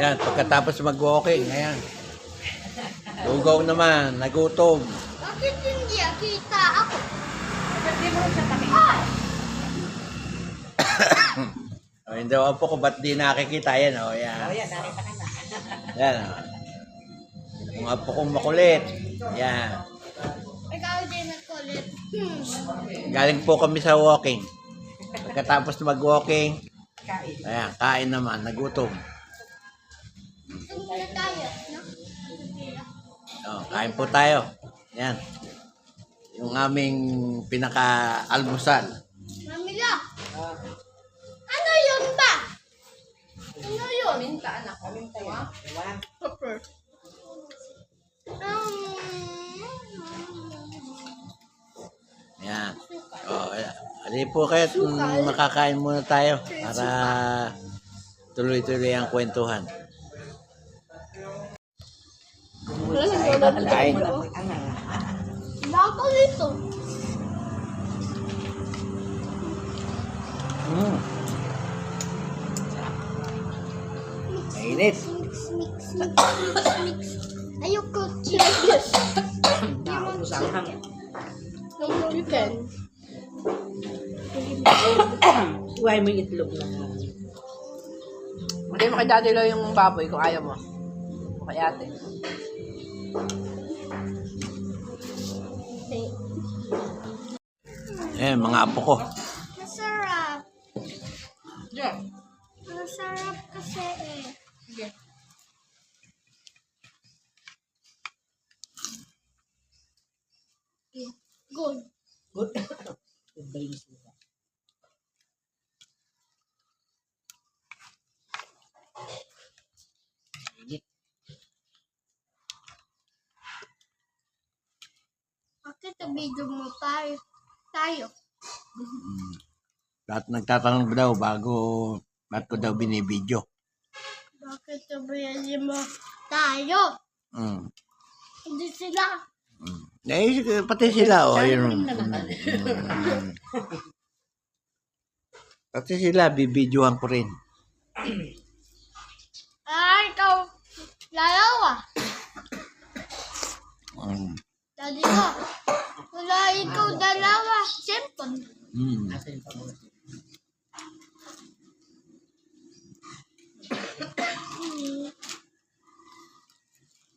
Yan, pagkatapos mag-walking, ayan. Lugaw naman, nagutom. Bakit hindi kita ako? Hindi mo siya kami. O, hindi ako ko, ba't di nakikita? Yan, o, yan. Oh, yan, nakita ka na. Yan, o. Yung apo kong makulit. Yan. Ikaw din nagkulit. Galing po kami sa walking. Pagkatapos mag-walking, Kain. ayan, kain naman, nagutom. Tumula tayo, no? O, kain po tayo. Yan. Yung aming pinaka-almusal. Mamila, ano yun ba? Ano yun? Minta, anak. Minta yan. Diba? Pepper. Yan. O, ali po kayo, makakain muna tayo para tuloy-tuloy ang kwentuhan. Kain. Bako dito. Mainit. Mix. Ayoko cheese. Nung weekend. Huwag mo yung itlog na. Hindi mo kay Daddy Lo yung baboy kung ayaw mo. O kay ate. Mga apo ko. Masarap. Yeah. Masarap kasi eh. Sige. Good. Good. Good ba yung suka? Bakit video mo tayo? Lahat nagtatanong daw ba't ko daw binibidyo. Bakit video mo tayo? Hindi sila. Pati sila, o. Yun. Pati sila, bibidyohan ko rin. Ikaw. Lalawa. Daddy ko. Wala ikaw dalawa. Simple. Nasa yung pamula.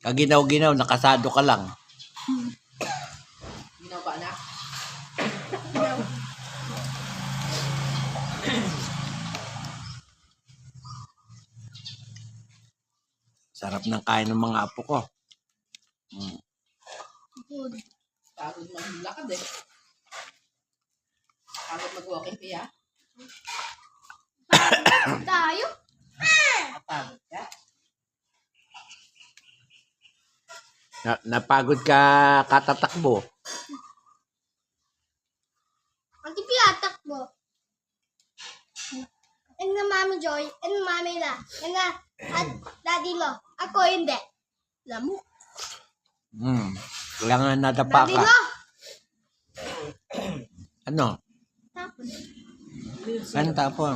Kaginaw-ginaw, nakasado ka lang. Ginaw ba anak? Sarap ng kain ng mga apo ko. Good. Pagod maglakad eh. Pagod mag-walking kaya. Tayo? Kapagod ka. Napagod ka katatakbo. Ang tipiatak mo. And na Mami Joy, and Mami La, and na at Daddy Lo. Ako hindi. Lamok. Kailangan nadapa Daddy ka. Lo. Ano? Tapos. Ano tapon?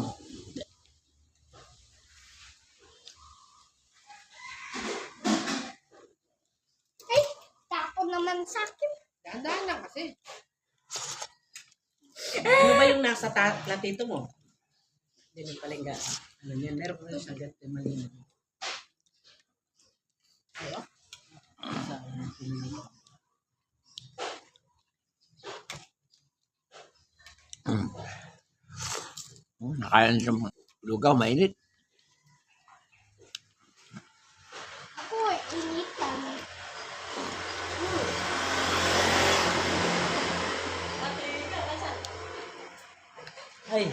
Ay, tapon naman sa akin. Dahan-dahan lang kasi. Ano ba yung nasa platito mo? Hindi mo palengga. Ano yan? Meron ko yung sagat na malinaw. Ayo. Nakain sa lugaw, mainit. Ako ay initan. Ay.